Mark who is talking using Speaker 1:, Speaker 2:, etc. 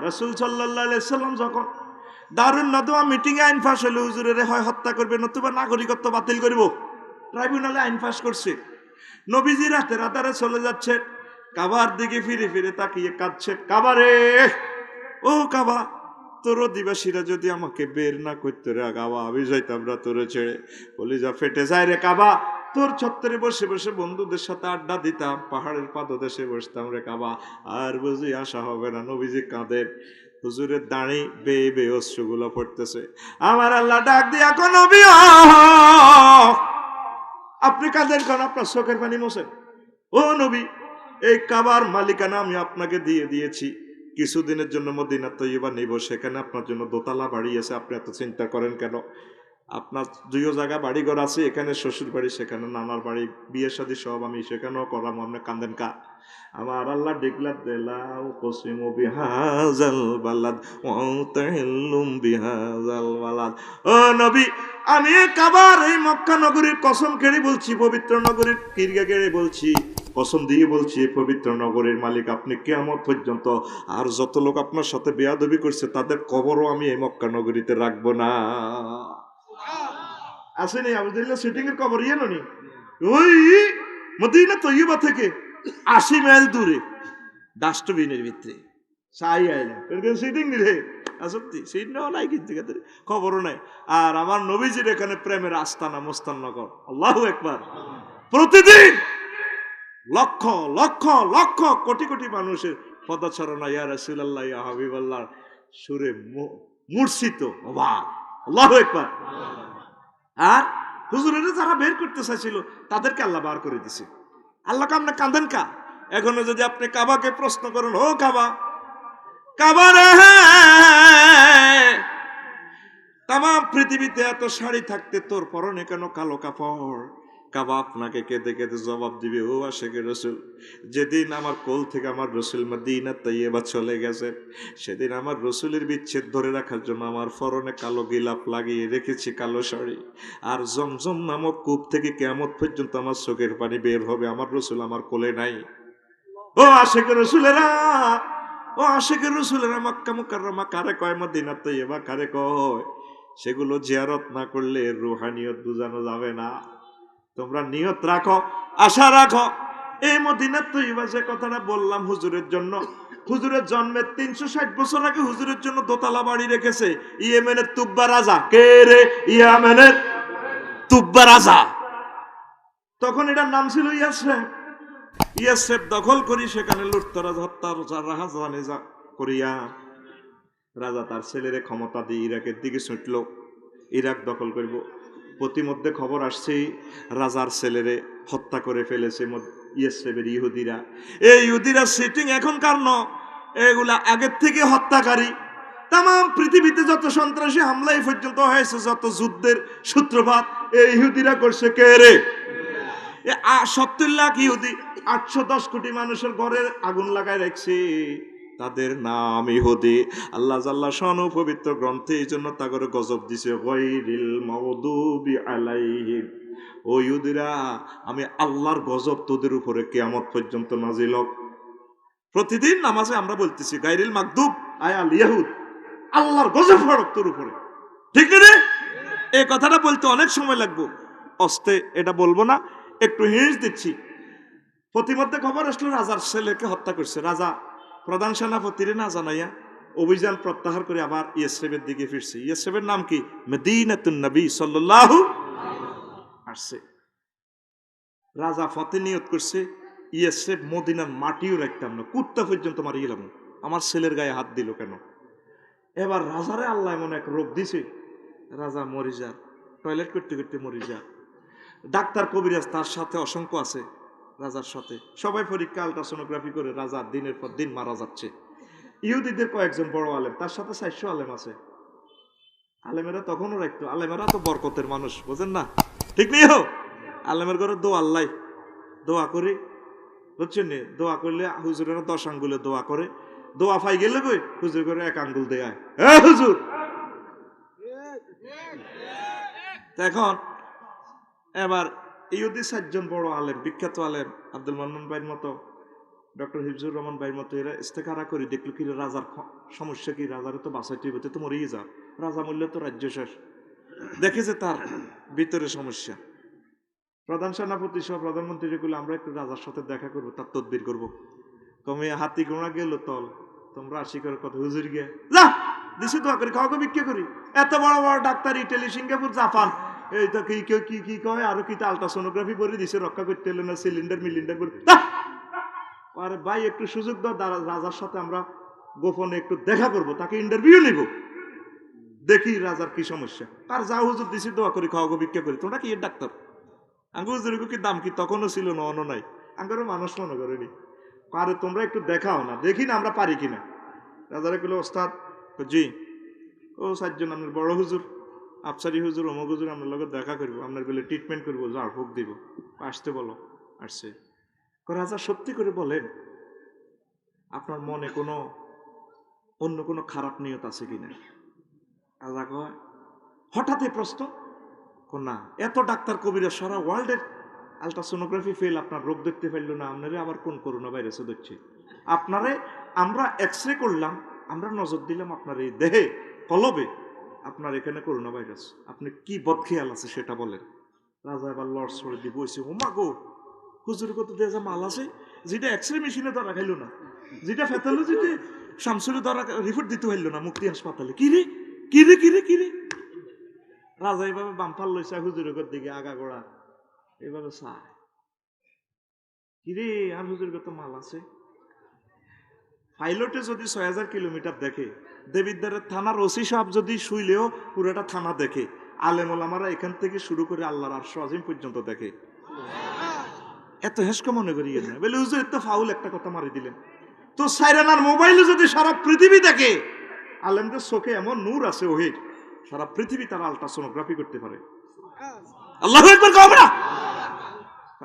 Speaker 1: রাসূল সাল্লাল্লাহু আলাইহি সাল্লাম যখন দারুন নাদওয়া মিটিং এ আইন পাস হলো, হুজুরের হয় হত্যা করবে নতুবা নাগরিকত্ব বাতিল করব, ট্রাইব্যুনালে আইন পাস করছে। নবীজি রাতের আধারে চলে যাচ্ছে, কাবার দিকে ফিরে ফিরে তাকিয়ে কাঁদছে, কাবা রে, ও কাবা, তোর অধিবাসীরা যদি আমাকে বের না করতে রে কাবা, আমি যাইতাম না তোরে ছেড়ে, কলিজা ফেটে যায় রে কাবা, তোর চত্বরে বসে বসে বন্ধুদের সাথে আড্ডা দিতাম, পাহাড়ের পাদদেশে বসতাম রে কাবা, আর বুঝি আসা হবে না। নবীজি কাঁদেন, হুজুরের দাঁড়ি বেয়ে বেয়ে অশ্রুগুলো পড়তেছে। আমার আল্লাহ ডাক দিয়া কোন নবী, আপনি কাঁদেন কেন? আপনার চোখের পানি মোছেন। ও নবী, এই কাবার মালিকানা আমি আপনাকে দিয়ে দিয়েছি, কিছুদিনের জন্য মদিনা তৈয়বা নিব, সেখানে আপনার জন্য দোতলা বাড়ি আছে, আপনি এত চিন্তা করেন কেন? আপনার দুইও জায়গা বাড়িঘর আছে, এখানে শ্বশুর বাড়ি, সেখানে নানার বাড়ি, বিয়ে শাদী সব আমি সেখানেও করাম, আপনি কান্দেন কা? আমার আল্লাহ ডিক্লার দিলাম, কসিমু বিহাজাল বালাদ ওয়া তাহিল্লুম বিহাজাল বালাদ। ও নবী, আমি কাবার এই মক্কা নগরীর কসম খেয়ে বলছি, পবিত্র নগরীর কিরগা কেড়ে বলছি, কসম দিয়ে বলছি, পবিত্র নগরীর মালিক আপনি, কিয়ামত পর্যন্ত আর যত লোক আপনার সাথে বেয়াদবি করছে তাদের কবরও আমি এই মক্কা নগরীতে রাখবো না। আসেনি আবুদুল্লাহ সিটিং এর কবর ইয়ে নি, ওই মদিনা তৈয়বা থেকে 80 মাইল দূরে ডাস্টবিনের ভিতরে সাই আইলেন সিটিং নিলে, সত্যি সিট নেওয়া নাই, কিন্তু খবরও নাই। আর আমার নবীজির এখানে প্রেমের আস্তানা মোস্তাননগর, আল্লাহু আকবার। প্রতিদিন লক্ষ লক্ষ লক্ষ কোটি কোটি মানুষের পদচারণা ইয়া রাসূলুল্লাহ ইয়া হাবিবাল্লাহ সুরে মূর্ছিত, অবাক, আল্লাহু আকবার। আর হুজুরের যারা বের করতে চাইছিল তাদেরকে আল্লাহ বার করে দিছে। আল্লাহকে আপনি কাঁদেন কা? এখনো যদি আপনি কাবাকে প্রশ্ন করেন, ও কাবা, কাবা রে, তাম পৃথিবীতে এত শাড়ি থাকতে তোর পরনে কেন কালো কাপড়? কাবা আপনাকে কেঁদে কেঁদে জবাব দিবে, ও আশিকে রসুল, যেদিন আমার কোল থেকে আমার রসুল মদিনা তাইয়্যিবা চলে গেছে, সেদিন আমার রসুলের বিচ্ছেদ ধরে রাখার জন্য আমার পরনে কালো গিলাপ লাগিয়ে রেখেছি, কালো শাড়ি। আর জমজম নামক কূপ থেকে কিয়ামত পর্যন্ত আমার চোখের পানি বের হবে, আমার রসুল আমার কোলে নাই। ও আশিকে রসুলেরা, ও আশিকে রসুলেরা, মক্কা মুকাররমা কারে কয়, মদিনা তাইয়্যিবা কারে কয়? সেগুলো জিয়ারত না করলে রুহানিয়ত বুঝানো যাবে না। তোমরা নিয়ত রাখো, আশা রাখো। এই মদিনা তৈয়্যিবা যে কথাটা বললাম হুজুরের জন্য, হুজুরের জন্মের 360 বছর আগে হুজুরের জন্য দোতলা বাড়ি রেখেছে ইয়েমেনের তুব্বা রাজা। কে রে? ইয়েমেনের তুব্বা রাজা। তখন এটার নাম ছিল ইয়াসরেব। ইয়াসরেব দখল করি, সেখানে লুটতরাজ হত্যার রাজধানী করিয়া রাজা তার ছেলেরে ক্ষমতা দিয়ে ইরাকের দিকে ছুটল, ইরাক দখল করব। প্রতিমধ্যে খবর আসছে রাজার ছেলেরে হত্যা করে ফেলেছে ইয়াসরেবের ইহুদিরা। এই ইহুদিরা সিটিং এখনকার ন, এগুলা আগের থেকে হত্যাকারী। তাম পৃথিবীতে যত সন্ত্রাসী হামলা এই পর্যন্ত হয়েছে, যত যুদ্ধের সূত্রপাত এই ইহুদিরা করছে। কে রে? 70 লাখ ইহুদি 810 কোটি মানুষের ঘরে আগুন লাগায় রাখছে, তাদের নাম ইহুদি। আল্লাহ জাল্লা শানু পবিত্র গ্রন্থে এই জন্য তাগরে গজব দিছে, গায়রিল মাগদুবি আলাইহিম। ও ইহুদিরা, আমি আল্লাহর গজব তোদের উপরে কিয়ামত পর্যন্ত নাজিল হোক। প্রতিদিন নামাজে আমরা বলতেছি গায়রিল মাগদুব আয়াল ইয়াহুদ, আল্লাহর গজব পড়ুক তোর উপরে, ঠিক না রে? এই কথাটা বলতে অনেক সময় লাগবে, অস্তে এটা বলবো না, একটু হিন্স দিচ্ছি। প্রতিমধ্যে খবর আসলো রাজার ছেলেকে হত্যা করছে। রাজা প্রধান সেনাপতির না জানাইয়া অভিযান প্রত্যাহার করে আবার ইয়াসরিবের দিকে ফিরছে। ইয়াসরিবের নাম কি? মদিনাতুন নবী সাল্লাল্লাহু আসছে। রাজা ফতে নিয়ত করছে, ইয়াসরিব মদিনার মাটিও রাখতাম না, কুত্তা পর্যন্ত মারিয়ে গেলাম, আমার ছেলের গায়ে হাত দিল কেন? এবার রাজারে আল্লাহ এমন এক রোগ দিছে, রাজা মরে যা, টয়লেট করতে করতে মরে যা। ডাক্তার কবিরাজ তার সাথে অসংখ্য আছে, রাজার সাথে সবাই পরীক্ষা আলট্রাসোনোগ্রাফি করে রাজা দিনের পর দিন মারা যাচ্ছে। ইহুদিদের কয়েকজন বড় আলেম, তার সাথে 400 আলেম আছে। আলেমেরা তখনও রাখতো, আলেমেরা তো বরকতের মানুষ, বুঝেন না? ঠিক নেই হো, আলেমের ঘরে দোয়া আল্লাহ দোয়া করি, বুঝছেন নি? দোয়া করলে হুজুরেরা 10 আঙ্গুলে দোয়া করে, দোয়া পাই গেলে কই হুজুর করে 1 আঙ্গুল দেয়, হুজুর। এখন এবার ইহুদি 4 জন বড় আলেম, বিখ্যাত আলেম, আব্দুল মান্নান ভাইয়ের মতো ডক্টর হিফজুর রহমান ভাইয়ের মতো এরা ইস্তেখারা করে দেখলো কি রাজার সমস্যা কি, রাজারে তো বাঁচাইতে হইবে, তো মরেই যা, রাজা মরলে তো রাজ্য শেষ। দেখেছে তার ভিতরে সমস্যা। প্রধান সেনাপতি সহ প্রধানমন্ত্রী গুলো আমরা একটু রাজার সাথে দেখা করবো, তার তদবির করবো। কমে হাতি গোড়া গেল তল, তোমরা আশি করে কথা হুজুর গিয়ে যা দিছি দোয়া করি, খাওয়া বিক্রি করি। এত বড় বড় ডাক্তার ইটালি, সিঙ্গাপুর, জাপান, এই তো কি কেউ কি কি কয় আরো কি আলট্রাসোনোগ্রাফি করে দিছে, রক্ষা করতে এলো না, সিলিন্ডার মিলিন্ডার করে। আরে ভাই একটু সুযোগ দাও, রাজার সাথে আমরা গোপনে একটু দেখা করব, তাকে ইন্টারভিউ নিব, দেখি রাজার কি সমস্যা। আর যা হুজুর দিছি দোয়া করি, খাওয়া বিক্রি করি। তোমরা কি এর ডাক্তার? আঙ্গু হুজুর কি দাম কি তখনও ছিল না, অন্য নাই, আঙ্গুরও মানুষ মনে করেনি। আরে তোমরা একটু দেখাও না, দেখি না আমরা পারি কিনা। রাজারে কইল ওস্তাদ জি, ও সাতজন আপনার বড় হুজুর, আফসারি হুজুর, অমুক হুজুর আপনার লগে দেখা করবো, আপনার বলে ট্রিটমেন্ট করবো, ঝাড় ফুঁক দিব, আসতে বলো। আসছে। রাজা সত্যি করে বলেন আপনার মনে কোনো অন্য কোনো খারাপ নিয়ত আছে কিনা? রাজা কয় হঠাৎ এই প্রশ্ন, না এত ডাক্তার কবিরা সারা ওয়ার্ল্ডের আলট্রাসোনোগ্রাফি ফেল, আপনার রোগ দেখতে পারলো না, আপনারে আবার কোন করোনা ভাইরাসে দেখছে? আপনারে আমরা এক্সরে করলাম, আমরা নজর দিলাম আপনার এই দেহে কলবে আপনার এখানে করোনা ভাইরাস, আপনি কি বদখেয়াল আছে সেটা বলেন। রাজা এবার লর্ডস করে দিয়ে বসে, ওমা গো হুজুর কত দেয়া মাল আছে যেটা এক্সরে মেশিনে ধরা খাইলো না, যেটা প্যাথোলজিতে শামসুরে ধরা রিপোর্ট দিতে পারলো না মুক্তি হাসপাতালে। কিরে কিরে কিরে কিরে রাজা এইভাবে বাম্পার লইছে হুজুরের দিকে আগা গোড়া এইভাবে চায়, কিরে আর হুজুরের কত মাল আছে। পাইলটে যদি ৬০০০ কিলোমিটার দেখে, দেবিদ্বারের থানার ওসি সাহেব যদি শুইলেও পুরোটা থানা দেখে, আলেম ওলামারা এখান থেকে শুরু করে আল্লাহর আরশ আজিম পর্যন্ত দেখে। এত হেসকা মনে করিয়ে না বলে হুজুর এত ফাউল একটা কথা মারি দিলেন। তো সাইরানার মোবাইলে যদি সারা পৃথিবী দেখে, আলেমদের চোখে এমন নূর আছে ওহির, সারা পৃথিবী তারা আলট্রাসোনোগ্রাফি করতে পারে। আল্লাহু আকবার, কও আমরা।